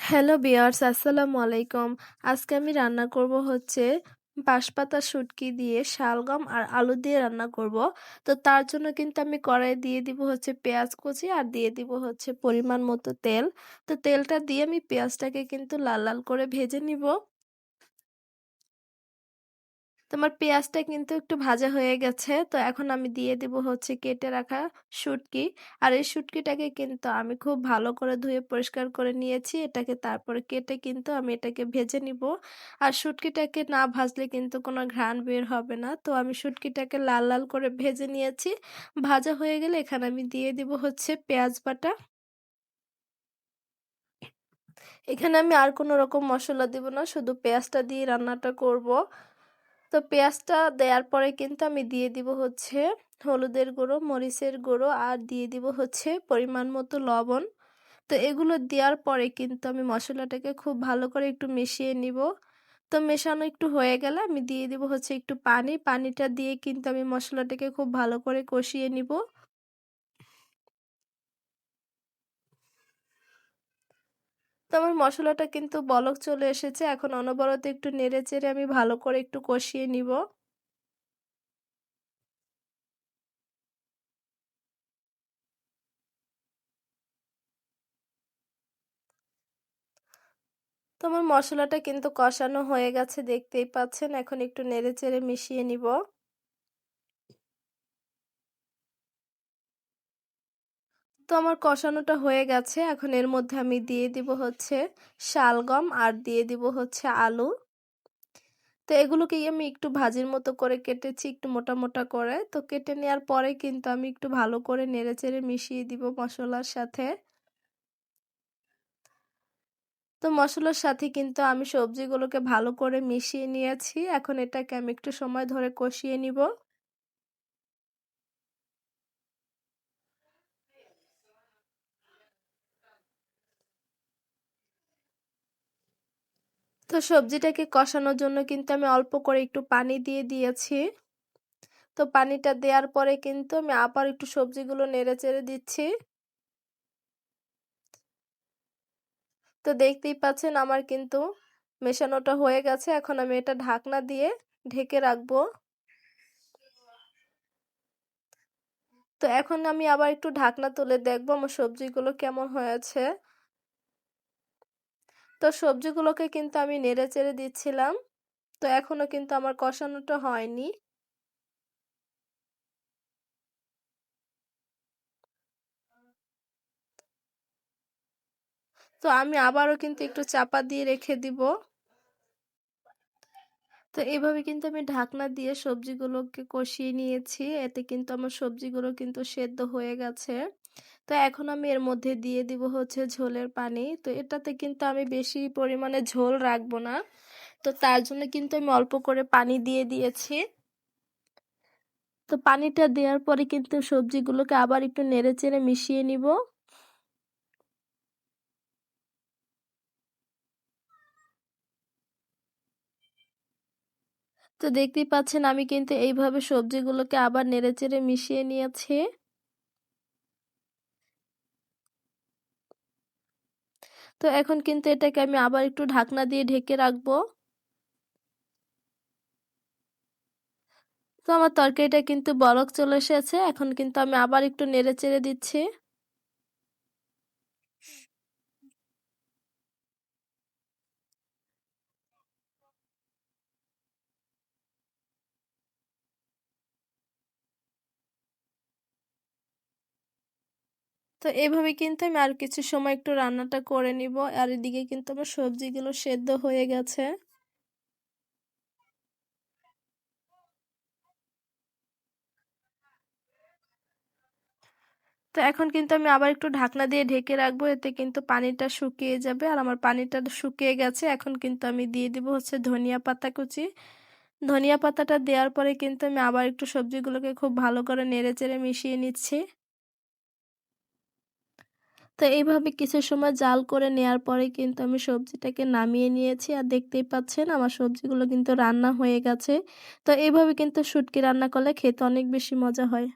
Hello viewers, আসসালামু আলাইকুম। আজকে আমি রান্না করব হচ্ছে বাঁশপাতা শুটকি দিয়ে শালগম আর আলু দিয়ে রান্না করব। তো তার জন্য কিন্তু আমি কড়াইয়ে দিয়ে দিব হচ্ছে পেঁয়াজ কুচি আর দিয়ে দিব হচ্ছে পরিমাণ মতো তেল। তো তেলটা দিয়ে আমি পেঁয়াজটাকে কিন্তু লাল লাল করে ভেজে নিব। তো আমার পেঁয়াজটা কিন্তু একটু ভাজা হয়ে গেছে। তো এখন আমি দিয়ে দিব হচ্ছে কেটে রাখা শুটকি। আর এই শুটকিটাকে কিন্তু আমি খুব ভালো করে ধুয়ে পরিষ্কার করে নিয়েছি। এটাকে তারপরে কেটে কিন্তু আমি এটাকে ভেজে নিব। আর শুটকিটাকে না ভাজলে কিন্তু কোনো ঘ্রাণ বের হবে না। তো আমি শুটকিটাকে লাল লাল করে ভেজে নিয়েছি। ভাজা হয়ে গেলে এখানে আমি দিয়ে দিব হচ্ছে পেঁয়াজ বাটা। এখানে আমি আর কোনো রকম মসলা দিব না, শুধু পেঁয়াজটা দিয়ে রান্নাটা করব। তো পেঁয়াজটা দেওয়ার পরে কিন্তু আমি দিয়ে দিব হচ্ছে হলুদের গুঁড়ো, মরিচের গুঁড়ো আর দিয়ে দিব হচ্ছে পরিমাণ মতো লবণ। তো এগুলো দেওয়ার পরে কিন্তু আমি মশলাটাকে খুব ভালো করে একটু মিশিয়ে নিব। তো মেশানো একটু হয়ে গেলে আমি দিয়ে দিব হচ্ছে একটু পানি। পানিটা দিয়ে কিন্তু আমি মশলাটাকে খুব ভালো করে কষিয়ে নিব। তো আমার মশলাটা কিন্তু বলক চলে এসেছে। এখন অনবরত একটু নেড়ে চেড়ে আমি ভালো করে একটু কষিয়ে নিব। তো আমার মশলাটা কিন্তু কষানো হয়ে গেছে, দেখতেই পাচ্ছেন। এখন একটু নেড়েচেড়ে মিশিয়ে নিব। তো আমার কষানোটা হয়ে গেছে। এখন এর মধ্যে আমি দিয়ে দিব হচ্ছে শালগম আর দিয়ে দিব হচ্ছে আলু। তো এগুলোকে আমি একটু ভাজির মতো করে কেটেছি, একটু মোটা মোটা করে। তো কেটে নেওয়ার পরে কিন্তু আমি একটু ভালো করে নেড়েচেড়ে মিশিয়ে দিব মশলার সাথে। তো মসলার সাথে কিন্তু আমি সবজিগুলোকে ভালো করে মিশিয়ে নিয়েছি। এখন এটাকে আমি একটু সময় ধরে কষিয়ে নিব। তো সবজিটাকে কষানোর জন্য কিন্তু আমি অল্প করে একটু পানি দিয়ে দিয়েছি। তো পানিটা দেওয়ার পরে কিন্তু আমি আবার একটু সবজিগুলো নেড়েচেড়ে দিচ্ছি। তো দেখতেই পাচ্ছেন আমার কিন্তু মেশানোটা হয়ে গেছে। এখন আমি এটা ঢাকনা দিয়ে ঢেকে রাখবো। তো এখন আমি আবার একটু ঢাকনা তুলে দেখবো আমার সবজিগুলো কেমন হয়েছে। তো সবজিগুলোকে কিন্তু আমি নেড়েচেড়ে দিচ্ছিলাম। তো এখনো কিন্তু আমার কষানোটা হয়নি। তো আমি আবারও কিন্তু একটু চাপা দিয়ে রেখে দিব। তো এইভাবে কিন্তু আমি ঢাকনা দিয়ে সবজিগুলোকে কষিয়ে নিয়েছি। এতে কিন্তু আমার সবজিগুলো কিন্তু সেদ্ধ হয়ে গেছে। তো এখন আমি এর মধ্যে দিয়ে দিব হচ্ছে ঝোলের পানি। তো এটাতে কিন্তু আমি বেশি পরিমাণে ঝোল রাখবো না। তো তার জন্য কিন্তু আমি অল্প করে পানি দিয়ে দিয়েছি। তো পানিটা দেওয়ার পরে কিন্তু সবজিগুলোকে আবার একটু নেড়েচেড়ে মিশিয়ে নিব। তো দেখতেই পাচ্ছেন আমি কিন্তু এইভাবে সবজিগুলোকে আবার নেড়েচেড়ে মিশিয়ে নিয়েছি। তো এখন কিন্তু এটাকে আমি আবার একটু ঢাকনা দিয়ে ঢেকে রাখবো। তো আমার তরকারিটা কিন্তু বলক চলে এসেছে। এখন কিন্তু আমি আবার একটু নেড়েচেড়ে দিচ্ছি। তো এভাবে কিন্তু আমি আর কিছু সময় একটু রান্নাটা করে নিব। আর এদিকে কিন্তু আমার সবজিগুলো সেদ্ধ হয়ে গেছে। তো এখন কিন্তু আমি আবার একটু ঢাকনা দিয়ে ঢেকে রাখবো। এতে কিন্তু পানিটা শুকিয়ে যাবে। আর আমার পানিটা শুকিয়ে গেছে। এখন কিন্তু আমি দিয়ে দিব হচ্ছে ধনিয়া পাতা কুচি। ধনিয়া পাতাটা দেওয়ার পরে কিন্তু আমি আবার একটু সবজিগুলোকে খুব ভালো করে নেড়েচেড়ে মিশিয়ে নিচ্ছি। তো এইভাবে কিছু সময় জাল করে নেয়ার পরে কিন্তু আমি সবজিটাকে নামিয়ে নিয়েছি। আর দেখতেই পাচ্ছেন আমার সবজিগুলো কিন্তু রান্না হয়ে গেছে। তো এইভাবে কিন্তু শুটকি রান্না করলে খেতে অনেক বেশি মজা হয়।